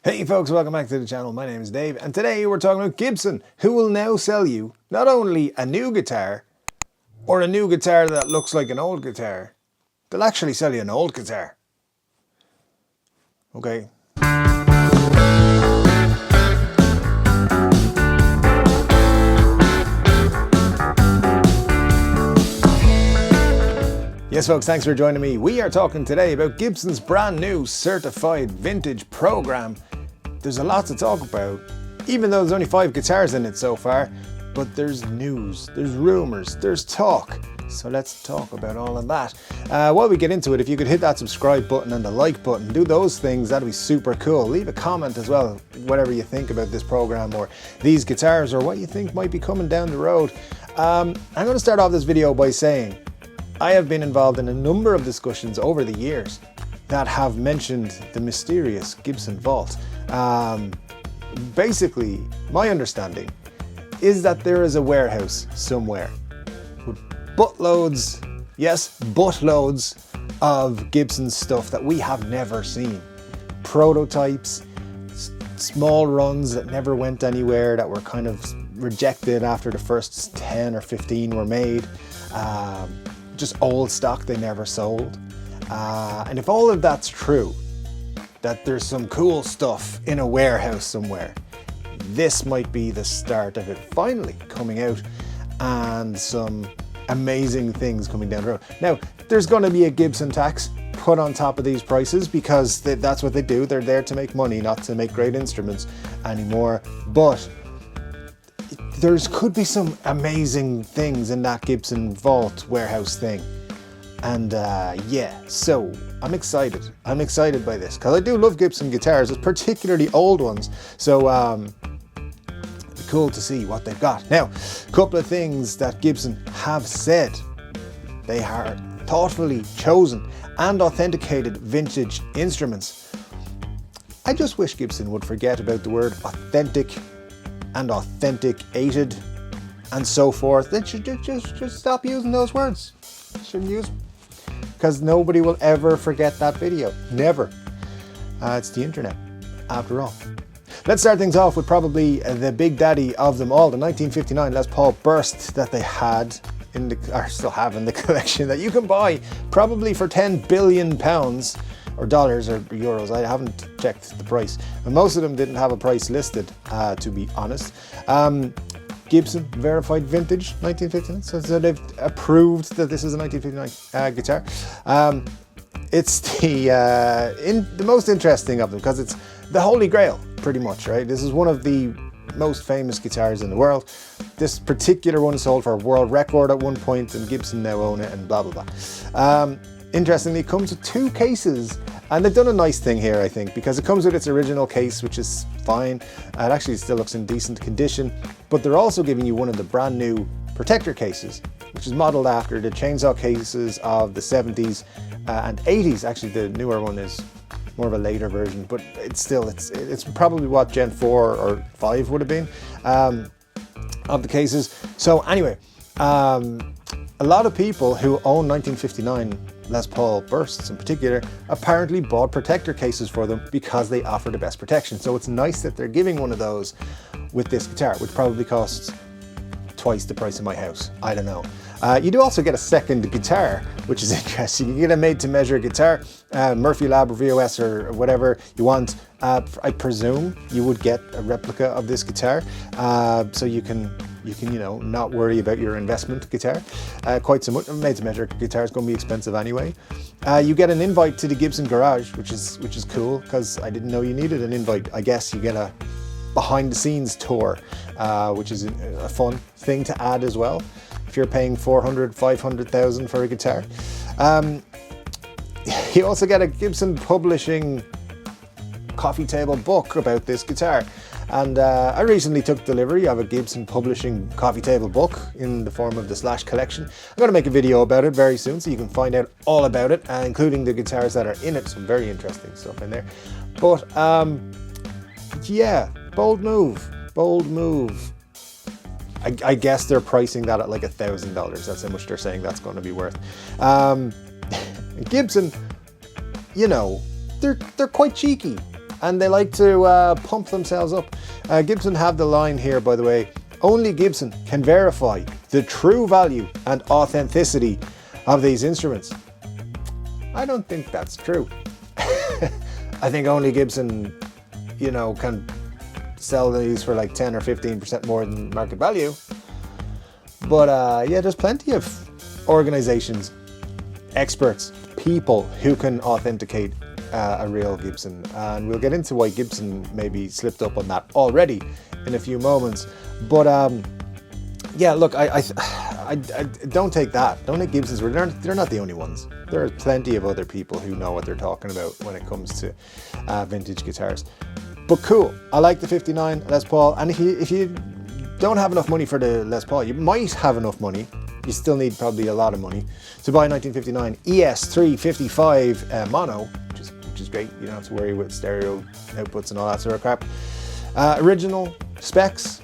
Hey folks, welcome back to the channel. My name is Dave and today we're talking about Gibson, who will now sell you not only a new guitar or a new guitar that looks like an old guitar, they'll actually sell you an old guitar. Okay. Yes folks, thanks for joining me. We are talking today about Gibson's brand new Certified Vintage program. There's a lot to talk about, even though there's only 5 guitars in it so far, but there's news, there's rumors, there's talk. So let's talk about all of that. While we get into it, if you could hit that subscribe button and the like button, do those things, that'd be super cool. Leave a comment as well, whatever you think about this program or these guitars or what you think might be coming down the road. I'm going to start off this video by saying I have been involved in a number of discussions over the years that have mentioned the mysterious Gibson Vault. Basically, my understanding is that there is a warehouse somewhere with buttloads, yes, buttloads of Gibson stuff that we have never seen. Prototypes, small runs that never went anywhere, that were kind of rejected after the first 10 or 15 were made. Just old stock they never sold. And if all of that's true, that there's some cool stuff in a warehouse somewhere, this might be the start of it finally coming out and some amazing things coming down the road. Now, there's going to be a Gibson tax put on top of these prices because that's what they do. They're there to make money, not to make great instruments anymore. But there could be some amazing things in that Gibson Vault warehouse thing. And yeah, so I'm excited. I'm excited by this because I do love Gibson guitars, particularly old ones. So it'd be cool to see what they've got. Now, a couple of things that Gibson have said. They are thoughtfully chosen and authenticated vintage instruments. I just wish Gibson would forget about the word authentic and authenticated and so forth. They should just stop using those words. Shouldn't use them. Because nobody will ever forget that video. Never. It's the internet, after all. Let's start things off with probably the big daddy of them all, the 1959 Les Paul Burst that they had or still have in the collection, that you can buy probably for £10 billion or dollars or euros. I haven't checked the price. And most of them didn't have a price listed, to be honest. Gibson Verified Vintage 1959, so they've approved that this is a 1959 guitar. It's the most interesting of them because it's the holy grail, pretty much, right? This is one of the most famous guitars in the world. This particular one sold for a world record at one point, and Gibson now own it, and blah blah blah. Interestingly, it comes with 2 cases, and they've done a nice thing here, I think, because it comes with its original case, which is fine. It actually still looks in decent condition, but they're also giving you one of the brand new protector cases, which is modeled after the chainsaw cases of the 70s and 80s. Actually, the newer one is more of a later version, but it's probably what Gen 4 or 5 would have been of the cases. So anyway, a lot of people who own 1959 Les Paul Bursts in particular apparently bought protector cases for them because they offer the best protection. So it's nice that they're giving one of those with this guitar, which probably costs twice the price of my house. I don't know. You do also get a second guitar, which is interesting. You get a made-to-measure guitar, Murphy Lab or VOS or whatever you want. I presume you would get a replica of this guitar, so you can not worry about your investment guitar quite so much. Made-to-measure guitar is going to be expensive anyway. You get an invite to the Gibson Garage, which is cool because I didn't know you needed an invite. I guess you get a behind-the-scenes tour, which is a fun thing to add as well. If you're paying 400, 500,000 for a guitar. You also get a Gibson Publishing coffee table book about this guitar. And I recently took delivery of a Gibson Publishing coffee table book in the form of the Slash collection. I'm going to make a video about it very soon so you can find out all about it, including the guitars that are in it. Some very interesting stuff in there. But yeah, bold move. I guess they're pricing that at like $1,000. That's how much they're saying that's going to be worth. Gibson, you know, they're quite cheeky. and they like to pump themselves up. Gibson have the line here, by the way, only Gibson can verify the true value and authenticity of these instruments. I don't think that's true. I think only Gibson, you know, can sell these for like 10 or 15% more than market value. But yeah, there's plenty of organizations, experts, people who can authenticate a real Gibson, and we'll get into why Gibson maybe slipped up on that already in a few moments. But yeah, look, I don't take that. Don't take Gibsons. They're not the only ones. There are plenty of other people who know what they're talking about when it comes to vintage guitars. But cool, I like the 59 Les Paul, and if you don't have enough money for the Les Paul, you might have enough money. You still need probably a lot of money to buy a 1959 ES355 mono, which is great. You don't have to worry with stereo outputs and all that sort of crap. Original specs,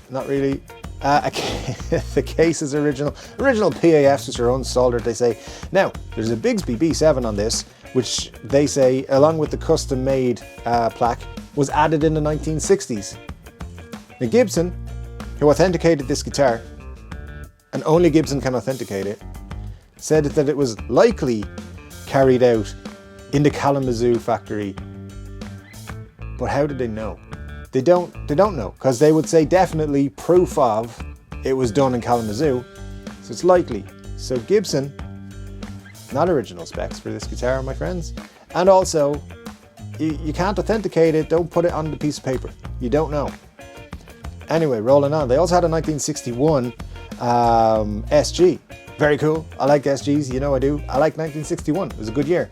not really. The case is original PAFs, which are unsoldered, they say. Now, there's a Bigsby B7 on this, which they say, along with the custom-made plaque, was added in the 1960s. Now, Gibson, who authenticated this guitar, and only Gibson can authenticate it, said that it was likely carried out in the Kalamazoo factory. But how did they know? They don't know, because they would say definitely proof of it was done in Kalamazoo, so it's likely. So Gibson, not original specs for this guitar, my friends. And also, you can't authenticate it, don't put it on the piece of paper. You don't know. Anyway, rolling on. They also had a 1961 SG. Very cool. I like SGs, you know I do. I like 1961, it was a good year.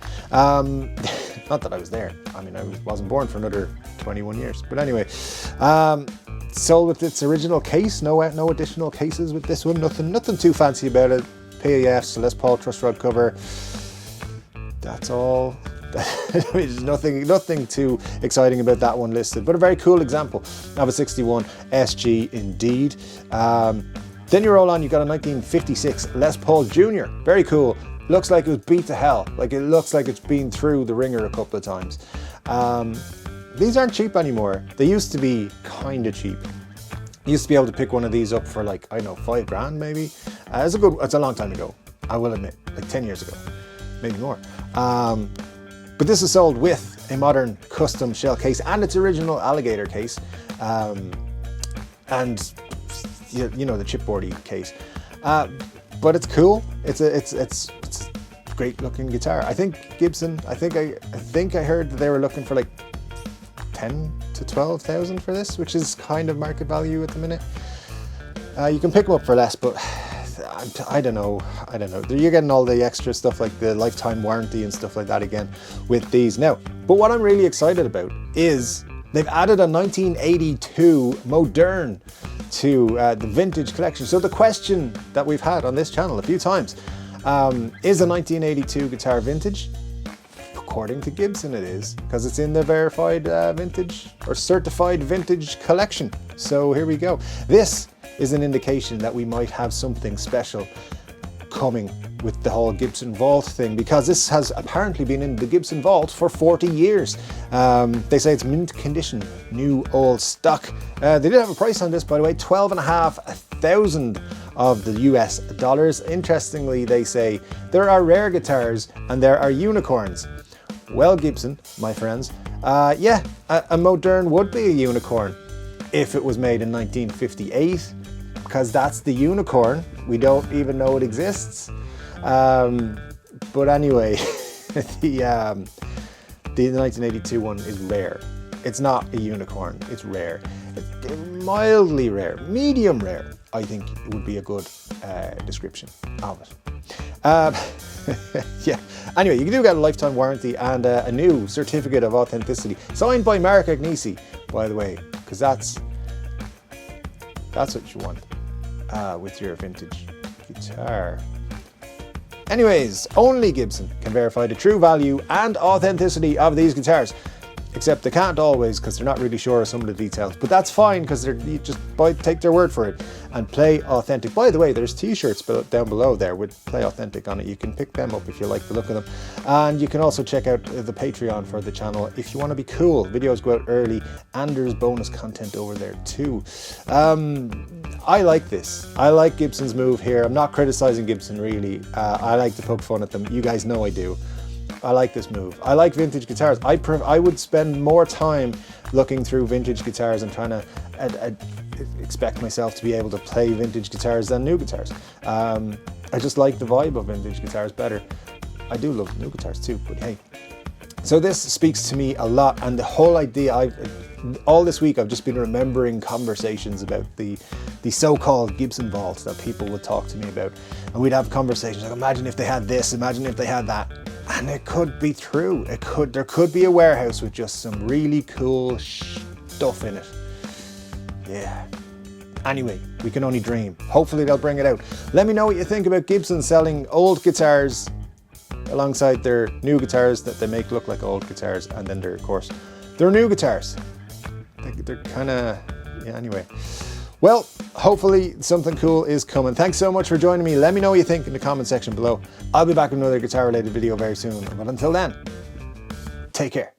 Not that I was there. I mean, I wasn't born for another 21 years. But anyway, sold with its original case. No additional cases with this one. Nothing too fancy about it. PAFs, Les Paul truss rod cover. That's all. There's nothing too exciting about that one listed, but a very cool example of a 61 SG indeed. Then you roll on, you got a 1956 Les Paul Jr. Very cool. Looks like it was beat to hell. Like, it looks like it's been through the ringer a couple of times. These aren't cheap anymore. They used to be kind of cheap. You used to be able to pick one of these up for like, I don't know, $5 maybe. It's a long time ago, I will admit, like 10 years ago, maybe more. But this is sold with a modern custom shell case and its original alligator case, and you know, the chipboardy case. But it's cool. It's a great looking guitar. I think Gibson. I think I heard that they were looking for like 10 to 12,000 for this, which is kind of market value at the minute. You can pick them up for less, but I don't know. You're getting all the extra stuff like the lifetime warranty and stuff like that again with these now. But what I'm really excited about is they've added a 1982 Modern to the vintage collection. So the question that we've had on this channel a few times, is a 1982 guitar vintage? According to Gibson it is, because it's in the verified vintage or certified vintage collection. So here we go. This is an indication that we might have something special coming with the whole Gibson Vault thing, because this has apparently been in the Gibson Vault for 40 years. They say it's mint condition, new old stock. They did have a price on this, by the way, $12,500 of the US dollars. Interestingly, they say there are rare guitars and there are unicorns. Well, Gibson, my friends, yeah, a Modern would be a unicorn if it was made in 1958, because that's the unicorn. We don't even know it exists. But anyway, the 1982 one is rare. It's not a unicorn, it's rare. It's mildly rare, medium rare, I think would be a good description of it. Yeah. Anyway, you do get a lifetime warranty and a new certificate of authenticity, signed by Mark Agnesi, by the way, because that's what you want with your vintage guitar. Anyways, only Gibson can verify the true value and authenticity of these guitars. Except they can't always because they're not really sure of some of the details. But that's fine because you just take their word for it and Play Authentic. By the way, there's t-shirts down below there with Play Authentic on it. You can pick them up if you like the look of them. And you can also check out the Patreon for the channel if you want to be cool. Videos go out early and there's bonus content over there too. I like this. I like Gibson's move here. I'm not criticizing Gibson really. I like to poke fun at them. You guys know I do. I like this move. I like vintage guitars. I would spend more time looking through vintage guitars and trying to expect myself to be able to play vintage guitars than new guitars. I just like the vibe of vintage guitars better. I do love new guitars too, but hey. So this speaks to me a lot, and the whole idea, all this week I've just been remembering conversations about the so-called Gibson Vault that people would talk to me about. And we'd have conversations like, imagine if they had this, imagine if they had that. And it could be true. There could be a warehouse with just some really cool stuff in it. Yeah. Anyway, we can only dream. Hopefully they'll bring it out. Let me know what you think about Gibson selling old guitars alongside their new guitars that they make look like old guitars. And then of course, they're new guitars. They're kind of, yeah, anyway. Well, hopefully something cool is coming. Thanks so much for joining me. Let me know what you think in the comment section below. I'll be back with another guitar related video very soon. But until then, take care.